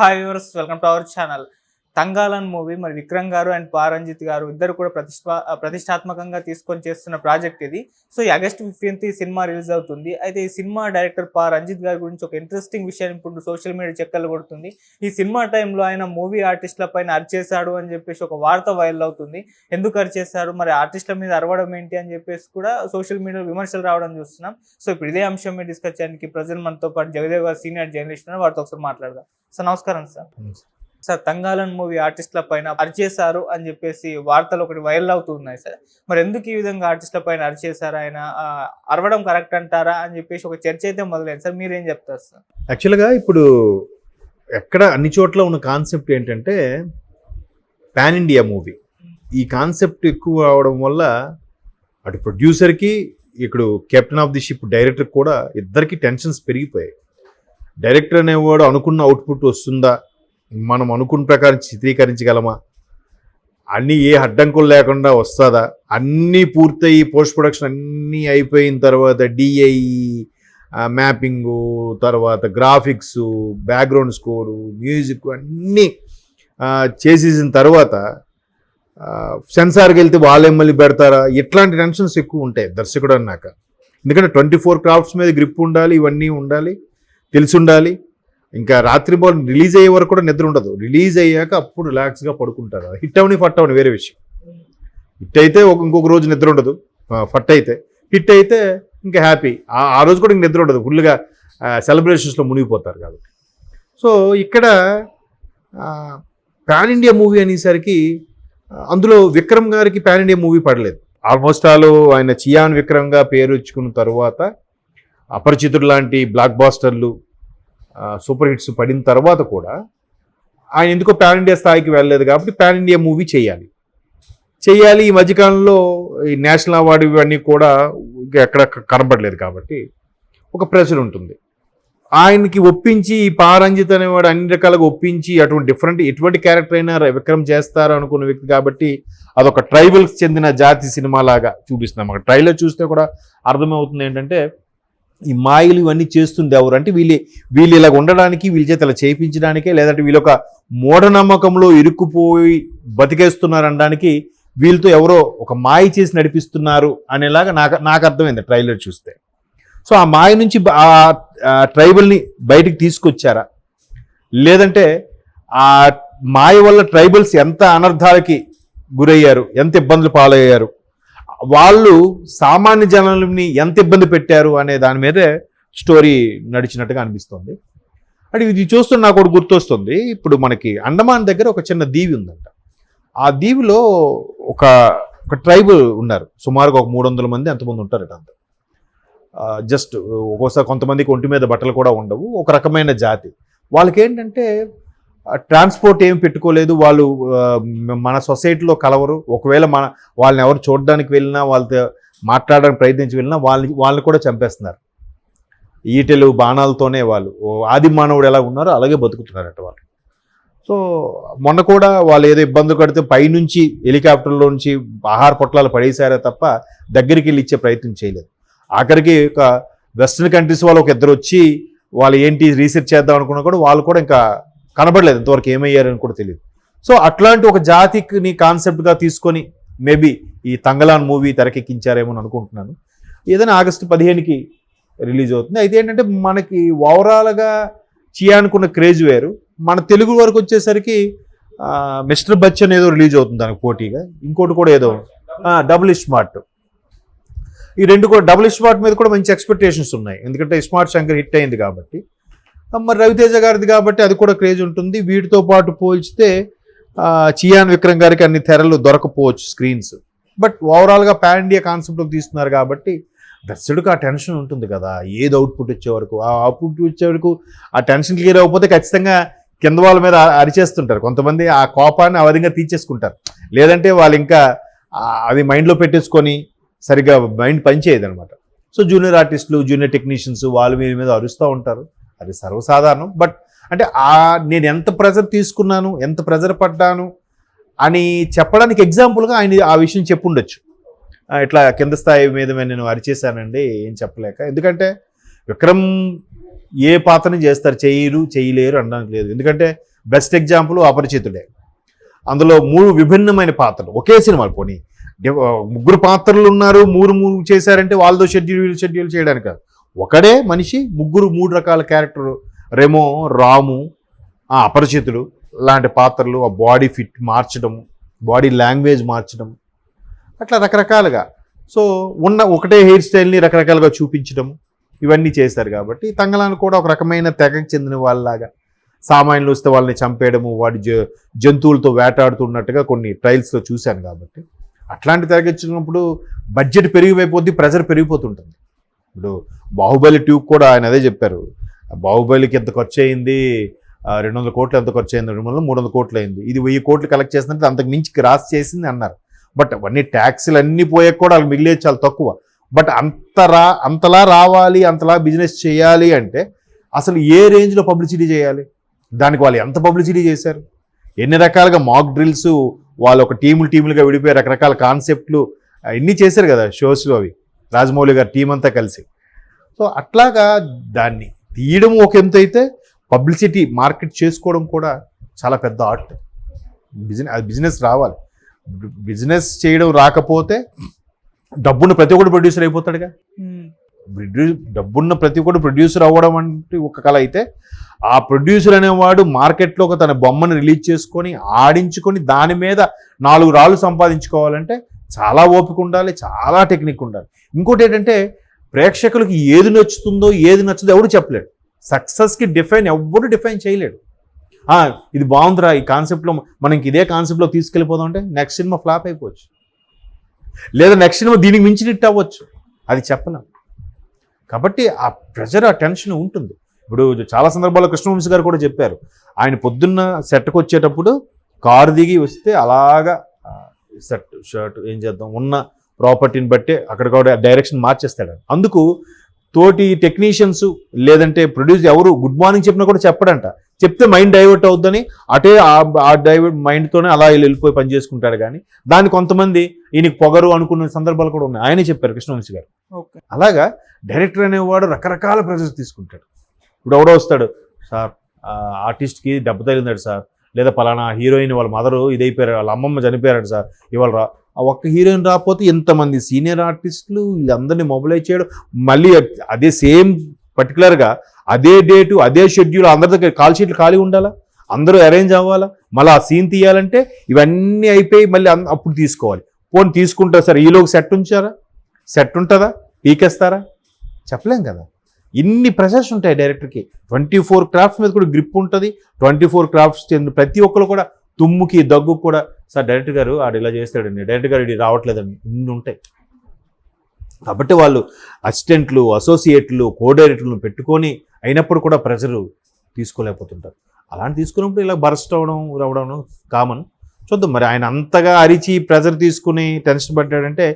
Hi viewers, welcome to our channel. 'Thangalaan' movie మరి విక్రమ్ గారు and Paramjit గారు ఇద్దరు కూడా ప్రతిష్టాత్మకంగా తీసుకొని చేస్తున్న ప్రాజెక్ట్ ఇది. సో ఈ ఆగస్ట్ 15th ఈ సినిమా రిలీజ్ అవుతుంది. అయితే ఈ సినిమా డైరెక్టర్ రంజిత్ గారి గురించి ఒక ఇంట్రెస్టింగ్ విషయం ఇప్పుడు సోషల్ మీడియా చెక్కలు కొడుతుంది. ఈ సినిమా టైంలో ఆయన మూవీ ఆర్టిస్టుల పైన అరిచేశాడు అని చెప్పేసి ఒక వార్త వైరల్ అవుతుంది. ఎందుకు అరిచేశారు, మరి ఆర్టిస్టుల మీద అరవడం ఏంటి అని చెప్పేసి కూడా సోషల్ మీడియాలో విమర్శలు రావడం చూస్తున్నాం. సో ఇప్పుడు ఇదే అంశం మీద డిస్కస్ చేయడానికి ప్రజెంట్ మనతో పాటు జగదేవ్ గారు సీనియర్ జర్నలిస్ట్ ఉన్నారు. వారితో ఒకసారి మాట్లాడదాం. సార్ నమస్కారం. సార్ 'తంగాలన్' మూవీ ఆర్టిస్టుల పైన అరిచేశారు అని చెప్పేసి వార్తలు ఒకటి వైరల్ అవుతున్నాయి సార్. మరి ఎందుకు ఈ విధంగా ఆర్టిస్టుల పైన అరిచేశారు, ఆయన అరవడం కరెక్ట్ అంటారా అని చెప్పేసి ఒక చర్చ అయితే మొదలైంది సార్. మీరేం చెప్తారు సార్? యాక్చువల్గా ఇప్పుడు ఎక్కడ అన్ని చోట్ల ఉన్న కాన్సెప్ట్ ఏంటంటే పాన్ ఇండియా మూవీ. ఈ కాన్సెప్ట్ ఎక్కువ అవడం వల్ల అటు ప్రొడ్యూసర్కి, ఇప్పుడు captain of the ship director కూడా ఇద్దరికి టెన్షన్స్ పెరిగిపోయాయి. డైరెక్టర్ అనేవాడు అనుకున్న అవుట్పుట్ వస్తుందా, మనం అనుకున్న ప్రకారం చిత్రీకరించగలమా, అన్నీ ఏ అడ్డంకులు లేకుండా వస్తుందా, అన్నీ పూర్తయి పోస్ట్ ప్రొడక్షన్ అన్నీ అయిపోయిన తర్వాత డిఐ మ్యాపింగు, తర్వాత గ్రాఫిక్స్, బ్యాక్గ్రౌండ్ స్కోరు, మ్యూజిక్ అన్నీ చేసేసిన తర్వాత సెన్సార్కి వెళ్తే వాళ్ళేం మళ్ళీ పెడతారా, ఇట్లాంటి టెన్షన్స్ ఎక్కువ ఉంటాయి దర్శకుడు అన్నాక. ఎందుకంటే 24 క్రాఫ్ట్స్ మీద గ్రిప్ ఉండాలి, ఇవన్నీ ఉండాలి, తెలిసి ఉండాలి. ఇంకా రాత్రి బాల్ రిలీజ్ అయ్యే వరకు కూడా నిద్ర ఉండదు. రిలీజ్ అయ్యాక అప్పుడు రిలాక్స్గా పడుకుంటారు. హిట్ అవని ఫట్ అవని వేరే విషయం. హిట్ అయితే ఇంకొక రోజు నిద్ర ఉండదు, ఫట్ అయితే. హిట్ అయితే ఇంకా హ్యాపీ, ఆ రోజు కూడా ఇంక నిద్ర ఉండదు, ఫుల్గా సెలబ్రేషన్స్లో మునిగిపోతారు కాబట్టి. సో ఇక్కడ పాన్ ఇండియా మూవీ అనేసరికి అందులో విక్రమ్ గారికి పాన్ ఇండియా మూవీ పడలేదు. ఆల్మోస్ట్ ఆయన చియాన్ విక్రమ్గా పేరు ఇచ్చుకున్న తర్వాత అపరిచితుడు లాంటి బ్లాక్ బాస్టర్లు, సూపర్ హిట్స్ పడిన తర్వాత కూడా ఆయన ఎందుకో పాన్ ఇండియా స్థాయికి వెళ్ళలేదు. కాబట్టి పాన్ ఇండియా మూవీ చేయాలి. ఈ మధ్యకాలంలో ఈ నేషనల్ అవార్డు ఇవన్నీ కూడా ఎక్కడ కనబడలేదు కాబట్టి ఒక ప్రెషర్ ఉంటుంది. ఆయనకి ఒప్పించి ఈ పారంజిత్ అనేవాడు అన్ని రకాలుగా ఒప్పించి ఎటువంటి క్యారెక్టర్ అయినా విక్రమ్ చేస్తారు అనుకున్న వ్యక్తి కాబట్టి అదొక ట్రైబల్కి చెందిన జాతి సినిమా లాగా చూపిస్తున్నాం. అక్కడ ట్రైలర్ చూస్తే కూడా అర్థమవుతుంది ఏంటంటే ఈ మాయలు ఇవన్నీ చేస్తుంది ఎవరు అంటే వీళ్ళు ఇలాగ ఉండడానికి, వీళ్ళ చేత ఇలా చేయించడానికే, లేదంటే వీళ్ళొక మూఢనమ్మకంలో ఇరుక్కుపోయి బతికేస్తున్నారు అనడానికి వీళ్ళతో ఎవరో ఒక మాయ చేసి నడిపిస్తున్నారు అనేలాగా నాకు అర్థమైంది ట్రైలర్ చూస్తే. సో ఆ మాయ నుంచి ఆ ట్రైబల్ని బయటికి తీసుకొచ్చారా, లేదంటే ఆ మాయ వల్ల ట్రైబల్స్ ఎంత అనర్థాలకి గురయ్యారు, ఎంత ఇబ్బందులు పాలయ్యారు, వాళ్ళు సామాన్య జనాలని ఎంత ఇబ్బంది పెట్టారు అనే దాని మీదే స్టోరీ నడిచినట్టుగా అనిపిస్తుంది. అంటే ఇది చూస్తున్న నాకు ఒకటి గుర్తొస్తుంది. ఇప్పుడు మనకి అండమాన్ దగ్గర ఒక చిన్న దీవి ఉందంట. ఆ దీవిలో ఒక ట్రైబ్ ఉన్నారు, సుమారుగా ఒక 300 మంది అంతమంది ఉంటారట. అంత జస్ట్ ఒక్కోసారి కొంతమందికి ఒంటి మీద బట్టలు కూడా ఉండవు. ఒక రకమైన జాతి. వాళ్ళకి ఏంటంటే ట్రాన్స్పోర్ట్ ఏం పెట్టుకోలేదు. వాళ్ళు మన సొసైటీలో కలవరు. ఒకవేళ వాళ్ళని ఎవరు చూడడానికి వెళ్ళినా, వాళ్ళతో మాట్లాడడానికి ప్రయత్నించి వెళ్ళినా వాళ్ళని కూడా చంపేస్తున్నారు. ఈటెలు బాణాలతోనే వాళ్ళు ఆది మానవుడు ఎలా ఉన్నారో అలాగే బతుకుతున్నారట వాళ్ళు. సో మొన్న కూడా వాళ్ళు ఏదో ఇబ్బందులు కడితే పైనుంచి హెలికాప్టర్లో నుంచి ఆహార పొట్లాలు పడేశారే తప్ప దగ్గరికి వెళ్ళి ఇచ్చే ప్రయత్నం చేయలేదు. ఆఖరికి ఒక వెస్ట్రన్ కంట్రీస్ వాళ్ళు ఒక ఇద్దరు వచ్చి వాళ్ళు ఏంటి రీసెర్చ్ చేద్దాం అనుకున్నా కూడా వాళ్ళు కూడా ఇంకా కనబడలేదు, ఇంతవరకు ఏమయ్యారని కూడా తెలియదు. సో అట్లాంటి ఒక జాతిని కాన్సెప్ట్గా తీసుకొని మేబీ ఈ 'తంగలాన్' మూవీ తెరకెక్కించారేమో అని అనుకుంటున్నాను. ఏదైనా ఆగస్టు 15కి రిలీజ్ అవుతుంది. అయితే ఏంటంటే మనకి ఓవరాల్గా చియానుకున్న క్రేజ్ వేరు. మన తెలుగు వరకు వచ్చేసరికి మిస్టర్ బచ్చన్ ఏదో రిలీజ్ అవుతుంది దానికి పోటీగా. ఇంకోటి కూడా ఏదో డబుల్ స్మార్ట్. ఈ రెండు కూడా డబుల్ స్మార్ట్ మీద కూడా మంచి ఎక్స్పెక్టేషన్స్ ఉన్నాయి. ఎందుకంటే స్మార్ట్ శంకర్ హిట్ అయింది కాబట్టి, మరి రవితేజ గారిది కాబట్టి అది కూడా క్రేజ్ ఉంటుంది. వీటితో పాటు పోల్చితే చియాన్ విక్రమ్ గారికి అన్ని తెరలు దొరకపోవచ్చు స్క్రీన్స్. బట్ ఓవరాల్గా పాన్ ఇండియా కాన్సెప్ట్కి తీస్తున్నారు కాబట్టి దర్శకుడికి ఆ టెన్షన్ ఉంటుంది కదా, ఏది అవుట్పుట్ వచ్చే వరకు. ఆ అవుట్పుట్ వచ్చే వరకు ఆ టెన్షన్ క్లియర్ అవ్వకపోతే ఖచ్చితంగా కింద వాళ్ళ మీద అరిచేస్తుంటారు. కొంతమంది ఆ కోపాన్ని ఆ విధంగా తీర్చేసుకుంటారు. లేదంటే వాళ్ళు ఇంకా అది మైండ్లో పెట్టేసుకొని సరిగ్గా మైండ్ పనిచేయదు అనమాట. సో జూనియర్ ఆర్టిస్టులు, జూనియర్ టెక్నీషియన్స్ వాళ్ళు వీరి మీద అరుస్తూ ఉంటారు. అది సర్వసాధారణం. బట్ అంటే నేను ఎంత ప్రెజర్ తీసుకున్నాను, ఎంత ప్రెజర్ పడ్డాను అని చెప్పడానికి ఎగ్జాంపుల్గా ఆయన ఆ విషయం చెప్పుండొచ్చు. ఇట్లా కింద స్థాయి మీద నేను అరిచేశానండి ఏం చెప్పలేక. ఎందుకంటే విక్రమ్ ఏ పాత్రని చేస్తారు, చేయలేరు అనడానికి లేదు. ఎందుకంటే బెస్ట్ ఎగ్జాంపుల్ అపరిచితుడే. అందులో 3 విభిన్నమైన పాత్రలు ఒకే సినిమా పోనీ 3 పాత్రలు ఉన్నారు, 3 చేశారంటే వాళ్ళతో షెడ్యూల్ చేయడానికి కాదు. ఒకడే మనిషి 3 రకాల క్యారెక్టర్, రెమో, రాము, అపరిచితుడు లాంటి పాత్రలు, ఆ బాడీ ఫిట్ మార్చడం, బాడీ లాంగ్వేజ్ మార్చడం, అట్లా రకరకాలుగా. సో ఒకటే హెయిర్ స్టైల్ని రకరకాలుగా చూపించడం, ఇవన్నీ చేశారు. కాబట్టి తంగలాన్ని కూడా ఒక రకమైన తెగకు చెందిన వాళ్ళలాగా సామాన్యులు వస్తే వాళ్ళని చంపేయడము, వాడి జంతువులతో వేటాడుతున్నట్టుగా కొన్ని ట్రయల్స్లో చూశాను. కాబట్టి అట్లాంటి తెగచ్చినప్పుడు బడ్జెట్ పెరిగిపోయిపోద్ది, ప్రెజర్ పెరిగిపోతుంటుంది. ఇప్పుడు బాహుబలి 2 కూడా ఆయన అదే చెప్పారు, బాహుబలికి ఎంత ఖర్చు అయింది, 200 కోట్లు ఎంత ఖర్చు అయింది, 300 కోట్లు అయింది, ఇది 1000 కోట్లు కలెక్ట్ చేస్తుంటే అంతకు మించి క్రాస్ చేసింది అన్నారు. బట్ అవన్నీ ట్యాక్స్లు అన్నీ పోయాక కూడా వాళ్ళు మిగిలేదు చాలా తక్కువ. బట్ అంతలా రావాలి, అంతలా బిజినెస్ చేయాలి అంటే అసలు ఏ రేంజ్లో పబ్లిసిటీ చేయాలి, దానికి వాళ్ళు ఎంత పబ్లిసిటీ చేశారు, ఎన్ని రకాలుగా మాక్ డ్రిల్స్, వాళ్ళు ఒక టీములుగా విడిపోయి రకరకాల కాన్సెప్ట్లు ఇన్ని చేశారు కదా షోస్లో, అవి రాజమౌళి గారు టీం అంతా కలిసి. సో అట్లాగా దాన్ని తీయడం ఒక ఎంత అయితే పబ్లిసిటీ మార్కెట్ చేసుకోవడం కూడా చాలా పెద్ద ఆర్ట్. బిజినెస్ రావాలి. బిజినెస్ చేయడం రాకపోతే డబ్బున్న ప్రతి ఒక్కడు ప్రొడ్యూసర్ అయిపోతాడుగా. డబ్బున్న ప్రతి ఒక్కడు ప్రొడ్యూసర్ అవ్వడం అంటే ఒక కళ అయితే, ఆ ప్రొడ్యూసర్ అనేవాడు మార్కెట్లో తన బొమ్మను రిలీజ్ చేసుకొని ఆడించుకొని దాని మీద 4 రాళ్ళు సంపాదించుకోవాలంటే చాలా ఓపిక ఉండాలి, చాలా టెక్నిక్ ఉండాలి. ఇంకోటి ఏంటంటే ప్రేక్షకులకి ఏది నచ్చుతుందో ఏది నచ్చదో ఎవడు చెప్పలేడు. సక్సెస్కి ఎవడు డిఫైన్ చేయలేడు. ఇది బాగుందిరా, ఈ కాన్సెప్ట్లో మనం ఇదే కాన్సెప్ట్లో తీసుకెళ్ళిపోదాం అంటే నెక్స్ట్ సినిమా ఫ్లాప్ అయిపోవచ్చు, లేదా నెక్స్ట్ సినిమా దీనికి మించి హిట్ అవ్వచ్చు, అది చెప్పలేం. కాబట్టి ఆ ప్రెజర్, ఆ టెన్షన్ ఉంటుంది. ఇప్పుడు చాలా సందర్భాల్లో కృష్ణవంశీ గారు కూడా చెప్పారు, ఆయన పొద్దున్న సెట్కి వచ్చేటప్పుడు కారు దిగి వస్తే అలాగా సెట్ షర్ట్ ఏం చేద్దాం ఉన్న ప్రాపర్టీని బట్టి అక్కడ కూడా డైరెక్షన్ మార్చేస్తాడు. అందుకు తోటి టెక్నీషియన్స్ లేదంటే ప్రొడ్యూసర్ ఎవరు గుడ్ మార్నింగ్ చెప్పినా కూడా చెప్పడంట, చెప్తే మైండ్ డైవర్ట్ అవుద్దని అటే ఆ డైవర్ట్ మైండ్తోనే అలా వెళ్ళిపోయి పని చేసుకుంటాడు. కానీ దాన్ని కొంతమంది ఈయనకి పొగరు అనుకున్న సందర్భాలు కూడా ఉన్నాయి. ఆయనే చెప్పారు కృష్ణవంశీ గారు. అలాగా డైరెక్టర్ అనేవాడు రకరకాల ప్రెజర్స్ తీసుకుంటాడు. ఇప్పుడు ఎవడో వస్తాడు, సార్ ఆర్టిస్ట్కి దెబ్బ తగిలిందాడు సార్, లేదా పలానా హీరోయిన్ వాళ్ళ మదరు ఇదైపోయారు, వాళ్ళ అమ్మమ్మ చనిపోయాడు సార్, ఇవాళ ఆ ఒక్క హీరోయిన్ రాకపోతే ఇంతమంది సీనియర్ ఆర్టిస్టులు వీళ్ళందరినీ మొబిలైజ్ చేయడం, మళ్ళీ అదే సేమ్ పర్టికులర్గా అదే డేటు అదే షెడ్యూల్, అందరి దగ్గర కాల్ షీట్లు ఖాళీ ఉండాలా, అందరూ అరేంజ్ అవ్వాలా, మళ్ళీ ఆ సీన్ తీయాలంటే ఇవన్నీ అయిపోయి మళ్ళీ అప్పుడు తీసుకోవాలి. పోనీ తీసుకుంటారు సార్, ఈలోకి సెట్ ఉంచారా, సెట్ ఉంటుందా, పీకేస్తారా, చెప్పలేం కదా. ఇన్ని ప్రెషర్స్ ఉంటాయి డైరెక్టర్కి. 24 క్రాఫ్ట్స్ మీద కూడా గ్రిప్ ఉంటుంది. 24 క్రాఫ్ట్స్ ప్రతి ఒక్కరు కూడా తుమ్ముకి దగ్గుకు కూడా, సార్ డైరెక్టర్ గారు ఆడు ఇలా చేస్తాడండి, డైరెక్టర్ గారు ఇది రావట్లేదండి, ఇన్ని ఉంటాయి. కాబట్టి వాళ్ళు అసిస్టెంట్లు, అసోసియేట్లు, కో డైరెక్టర్లను పెట్టుకొని అయినప్పుడు కూడా ప్రెషర్ తీసుకోలేకపోతుంటారు. అలాంటి తీసుకున్నప్పుడు ఇలా బరస్ట్ రావడం కామన్. చూద్దాం మరి ఆయన అంతగా అరిచి ప్రెషర్ తీసుకుని టెన్షన్ పడ్డాడంటే